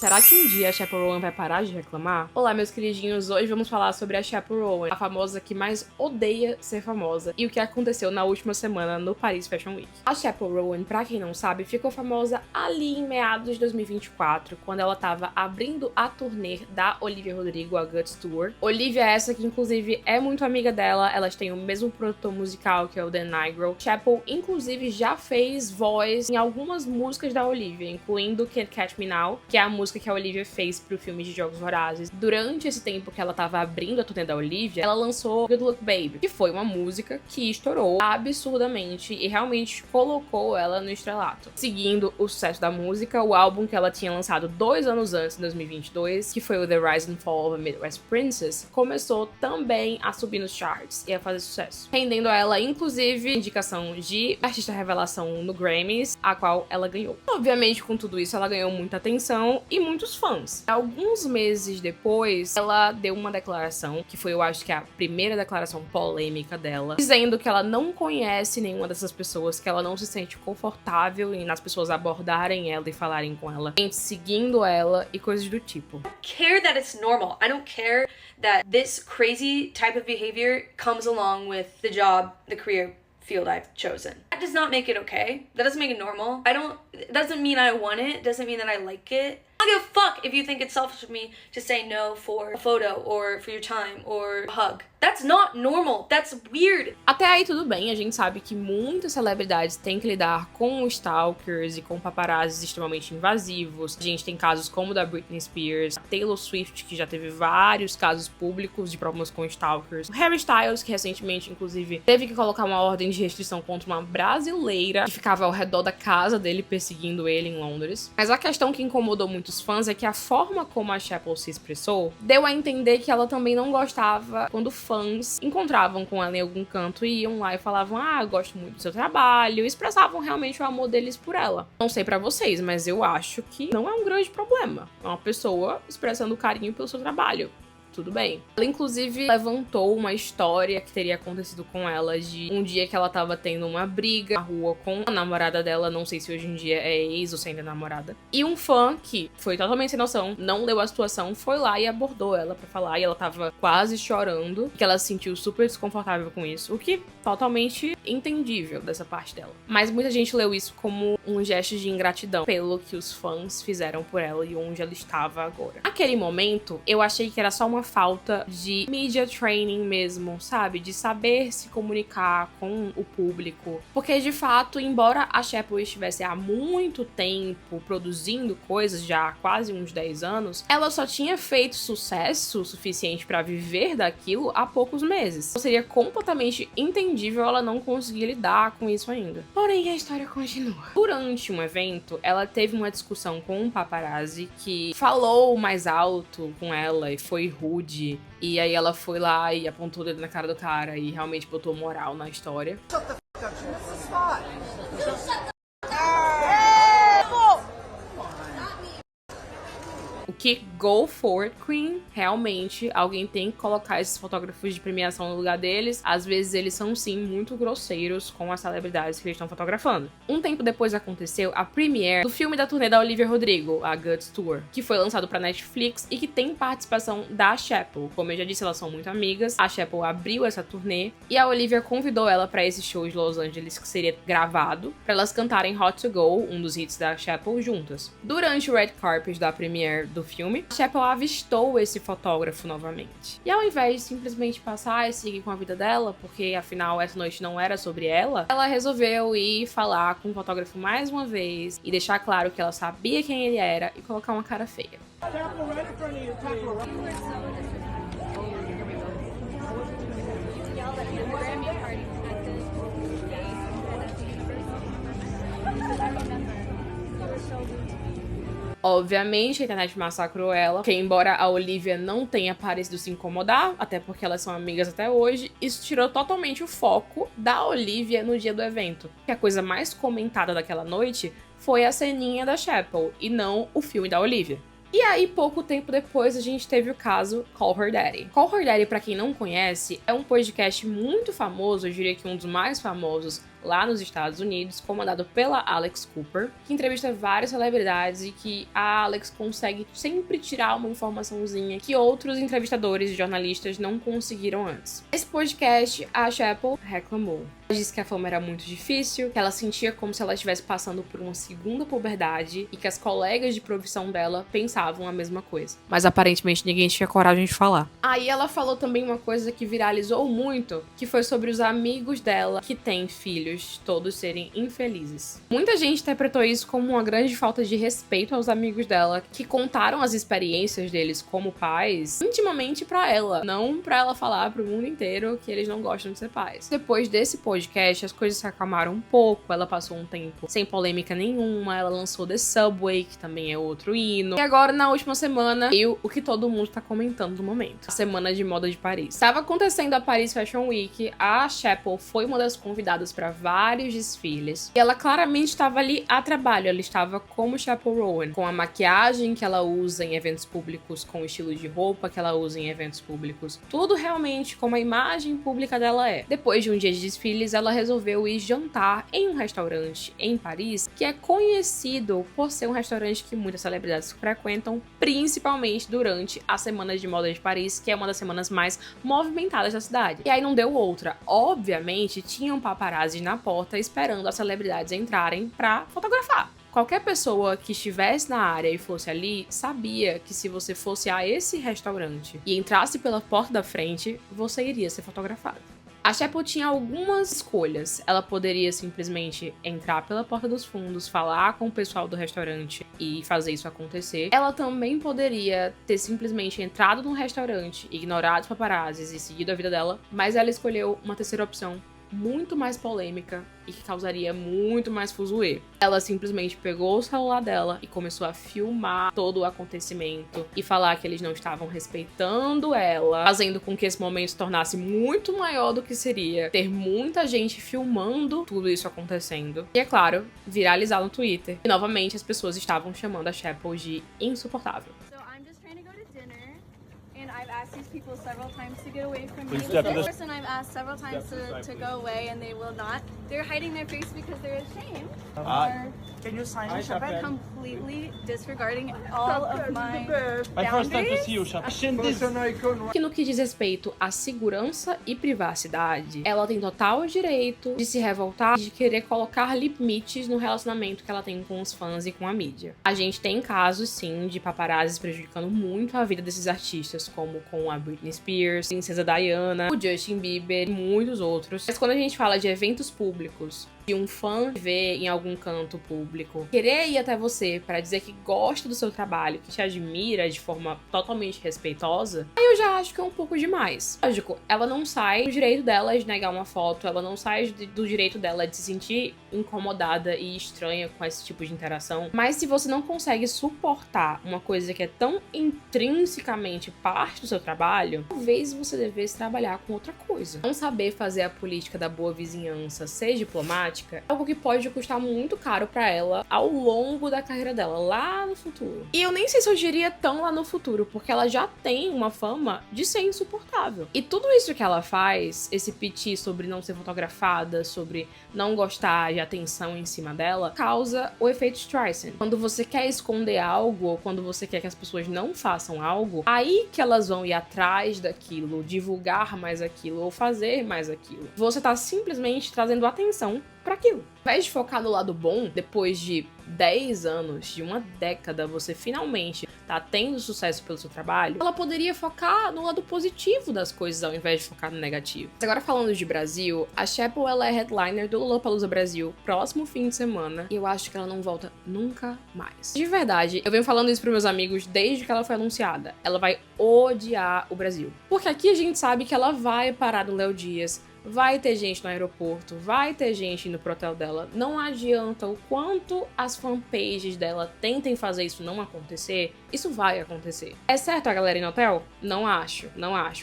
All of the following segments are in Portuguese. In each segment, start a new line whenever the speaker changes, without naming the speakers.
Será que um dia a Chappell Roan vai parar de reclamar? Olá, meus queridinhos, hoje vamos falar sobre a Chappell Roan, a famosa que mais odeia ser famosa, e o que aconteceu na última semana no Paris Fashion Week. A Chappell Roan, pra quem não sabe, ficou famosa ali em meados de 2024, quando ela tava abrindo a turnê da Olivia Rodrigo, a Guts Tour. Olivia é essa que, inclusive, é muito amiga dela, elas têm o mesmo produtor musical, que é o Dan Nigro. Chappell, inclusive, já fez voz em algumas músicas da Olivia, incluindo Can't Catch Me Now, que é a música que a Olivia fez pro filme de Jogos Vorazes. Durante esse tempo que ela tava abrindo a turnê da Olivia, ela lançou Good Luck Baby, que foi uma música que estourou absurdamente e realmente colocou ela no estrelato. Seguindo o sucesso da música, o álbum que ela tinha lançado 2 anos antes, em 2022, que foi o The Rise and Fall of a Midwest Princess, começou também a subir nos charts e a fazer sucesso, rendendo a ela, inclusive, indicação de artista revelação no Grammys, a qual ela ganhou. Obviamente, com tudo isso, ela ganhou muita atenção e muitos fãs. Alguns meses depois, ela deu uma declaração, que foi, eu acho que a primeira declaração polêmica dela, dizendo que ela não conhece nenhuma dessas pessoas, que ela não se sente confortável em as pessoas abordarem ela e falarem com ela, seguindo ela e coisas do tipo.
I don't care that it's normal. I don't care that this crazy type of behavior comes along with the job, the career field I've chosen. That does not make it okay. That doesn't make it normal. It doesn't mean I want it. It doesn't mean that I like it. I don't give a fuck if you think it's selfish of me to say no for a photo or for your time or a hug. That's not normal. That's weird.
Até aí tudo bem, a gente sabe que muitas celebridades têm que lidar com stalkers e com paparazzis extremamente invasivos. A gente tem casos como o da Britney Spears, a Taylor Swift, que já teve vários casos públicos de problemas com stalkers. O Harry Styles, que recentemente, inclusive, teve que colocar uma ordem de restrição contra uma brasileira que ficava ao redor da casa dele, perseguindo ele em Londres. Mas a questão que incomodou muitos fãs é que a forma como a Chappell se expressou deu a entender que ela também não gostava quando fãs encontravam com ela em algum canto e iam lá e falavam: ah, eu gosto muito do seu trabalho, e expressavam realmente o amor deles por ela. Não sei pra vocês, mas eu acho que não é um grande problema. É uma pessoa expressando carinho pelo seu trabalho. Tudo bem. Ela, inclusive, levantou uma história que teria acontecido com ela de um dia que ela tava tendo uma briga na rua com a namorada dela, não sei se hoje em dia é ex ou se ainda é namorada. E um fã, que foi totalmente sem noção, não leu a situação, foi lá e abordou ela pra falar, e ela tava quase chorando, que ela se sentiu super desconfortável com isso, o que totalmente entendível dessa parte dela. Mas muita gente leu isso como um gesto de ingratidão pelo que os fãs fizeram por ela e onde ela estava agora. Naquele momento, eu achei que era só uma falta de media training mesmo, sabe? De saber se comunicar com o público. Porque, de fato, embora a Chappell estivesse há muito tempo produzindo coisas, já há quase uns 10 anos, ela só tinha feito sucesso suficiente pra viver daquilo há poucos meses. Então, seria completamente entendível ela não conseguir lidar com isso ainda. Porém, a história continua. Durante um evento, ela teve uma discussão com um paparazzi que falou mais alto com ela e foi rude. E aí ela foi lá e apontou o dedo na cara do cara e realmente botou moral na história. Que go for it, Queen. Realmente, alguém tem que colocar esses fotógrafos de premiação no lugar deles. Às vezes eles são, sim, muito grosseiros com as celebridades que eles estão fotografando. Um tempo depois aconteceu a premiere do filme da turnê da Olivia Rodrigo, a Guts Tour, que foi lançado pra Netflix e que tem participação da Chappell. Como eu já disse, elas são muito amigas. A Chappell abriu essa turnê e a Olivia convidou ela pra esse show de Los Angeles que seria gravado, pra elas cantarem Hot to Go, um dos hits da Chappell, juntas. Durante o red carpet da premiere do filme, a Chappell avistou esse fotógrafo novamente. E ao invés de simplesmente passar e seguir com a vida dela, porque afinal essa noite não era sobre ela, ela resolveu ir falar com o fotógrafo mais uma vez e deixar claro que ela sabia quem ele era e colocar uma cara feia. Obviamente, a internet massacrou ela, porque embora a Olivia não tenha parecido se incomodar, até porque elas são amigas até hoje, isso tirou totalmente o foco da Olivia no dia do evento. Que a coisa mais comentada daquela noite foi a ceninha da Chappell, e não o filme da Olivia. E aí, pouco tempo depois, a gente teve o caso Call Her Daddy. Call Her Daddy, pra quem não conhece, é um podcast muito famoso, eu diria que um dos mais famosos lá nos Estados Unidos, comandado pela Alex Cooper, que entrevista várias celebridades e que a Alex consegue sempre tirar uma informaçãozinha que outros entrevistadores e jornalistas não conseguiram antes. Nesse podcast, a Chapel reclamou. Ela disse que a fama era muito difícil, que ela sentia como se ela estivesse passando por uma segunda puberdade e que as colegas de profissão dela pensavam a mesma coisa. Mas aparentemente ninguém tinha coragem de falar. Aí ela falou também uma coisa que viralizou muito, que foi sobre os amigos dela que têm filhos, todos serem infelizes. Muita gente interpretou isso como uma grande falta de respeito aos amigos dela, que contaram as experiências deles como pais intimamente pra ela, não pra ela falar pro mundo inteiro que eles não gostam de ser pais. Depois desse podcast, as coisas se acalmaram um pouco, ela passou um tempo sem polêmica nenhuma, ela lançou The Subway, que também é outro hino. E agora, na última semana, veio o que todo mundo tá comentando no momento. A Semana de Moda de Paris. Estava acontecendo a Paris Fashion Week, a Chapel foi uma das convidadas para vários desfiles. E ela claramente estava ali a trabalho, ela estava como chaperone, com a maquiagem que ela usa em eventos públicos, com o estilo de roupa que ela usa em eventos públicos. Tudo realmente como a imagem pública dela é. Depois de um dia de desfiles, ela resolveu ir jantar em um restaurante em Paris, que é conhecido por ser um restaurante que muitas celebridades frequentam, principalmente durante a Semana de Moda de Paris, que é uma das semanas mais movimentadas da cidade. E aí não deu outra. Obviamente, tinham paparazzi na porta esperando as celebridades entrarem pra fotografar. Qualquer pessoa que estivesse na área e fosse ali, sabia que se você fosse a esse restaurante e entrasse pela porta da frente, você iria ser fotografado. A Chapel tinha algumas escolhas. Ela poderia simplesmente entrar pela porta dos fundos, falar com o pessoal do restaurante e fazer isso acontecer. Ela também poderia ter simplesmente entrado no restaurante, ignorado os paparazzis e seguido a vida dela, mas ela escolheu uma terceira opção, muito mais polêmica e que causaria muito mais fuzuê. Ela simplesmente pegou o celular dela e começou a filmar todo o acontecimento e falar que eles não estavam respeitando ela, fazendo com que esse momento se tornasse muito maior do que seria ter muita gente filmando tudo isso acontecendo. E é claro, viralizar no Twitter. E novamente as pessoas estavam chamando a Chapel de insuportável.
And I've asked these people several times to get away from me.
Please
The
step to this-
person I've asked several times to go away and they will not. They're hiding their face because they're ashamed. Or
Can you sign
are completely disregarding all of my
My first time to
boundaries.
see you, Chapel.
Que no que diz respeito à segurança e privacidade, ela tem total direito de se revoltar, de querer colocar limites no relacionamento que ela tem com os fãs e com a mídia. A gente tem casos, sim, de paparazzis prejudicando muito a vida desses artistas, como com a Britney Spears, Princesa Diana, o Justin Bieber e muitos outros. Mas quando a gente fala de eventos públicos, de um fã ver em algum canto público, querer ir até você pra dizer que gosta do seu trabalho, que te admira de forma totalmente respeitosa, aí eu já acho que é um pouco demais. Lógico, ela não sai do direito dela de negar uma foto, ela não sai do direito dela de se sentir incomodada e estranha com esse tipo de interação, mas se você não consegue suportar uma coisa que é tão intrinsecamente parte do seu trabalho, talvez você devesse trabalhar com outra coisa. Não saber fazer a política da boa vizinhança, ser diplomática, é algo que pode custar muito caro pra ela ao longo da carreira dela, lá no futuro. E eu nem sei se eu diria tão lá no futuro, porque ela já tem uma fama de ser insuportável. E tudo isso que ela faz, esse piti sobre não ser fotografada, sobre não gostar de atenção em cima dela, causa o efeito Streisand. Quando você quer esconder algo, ou quando você quer que as pessoas não façam algo, aí que elas vão ir atrás daquilo, divulgar mais aquilo, ou fazer mais aquilo. Você tá simplesmente trazendo atenção para aquilo. Ao invés de focar no lado bom, depois de 10 anos, de uma década, você finalmente tá tendo sucesso pelo seu trabalho, ela poderia focar no lado positivo das coisas ao invés de focar no negativo. Mas agora falando de Brasil, a Chapel, ela é headliner do Lollapalooza Brasil próximo fim de semana e eu acho que ela não volta nunca mais. De verdade, eu venho falando isso pros meus amigos desde que ela foi anunciada. Ela vai odiar o Brasil. Porque aqui a gente sabe que ela vai parar no Léo Dias, vai ter gente no aeroporto, vai ter gente indo pro hotel dela. Não adianta o quanto as fanpages dela tentem fazer isso não acontecer, isso vai acontecer. É certo a galera ir no hotel? Não acho.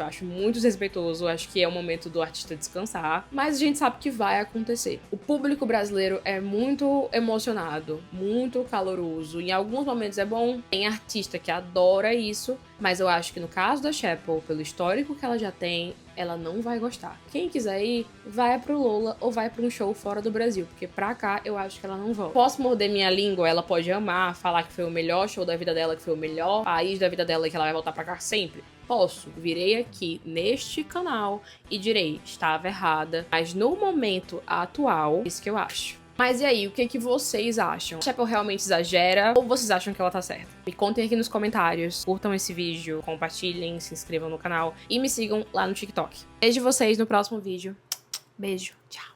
Acho muito desrespeitoso, acho que é o momento do artista descansar, mas a gente sabe que vai acontecer. O público brasileiro é muito emocionado, muito caloroso, em alguns momentos é bom, tem artista que adora isso, mas eu acho que no caso da Chapel, pelo histórico que ela já tem, ela não vai gostar. Quem quiser ir, vai pro Lola ou vai pra um show fora do Brasil, porque pra cá eu acho que ela não volta. Posso morder minha língua, ela pode amar, falar que foi o melhor show da vida dela, que foi o melhor país da vida dela e que ela vai voltar pra cá sempre. Posso, virei aqui neste canal e direi, estava errada, mas no momento atual, é isso que eu acho. Mas e aí, o que vocês acham? A Chapel realmente exagera ou vocês acham que ela tá certa? Me contem aqui nos comentários, curtam esse vídeo, compartilhem, se inscrevam no canal e me sigam lá no TikTok. Vejo vocês no próximo vídeo. Beijo, tchau!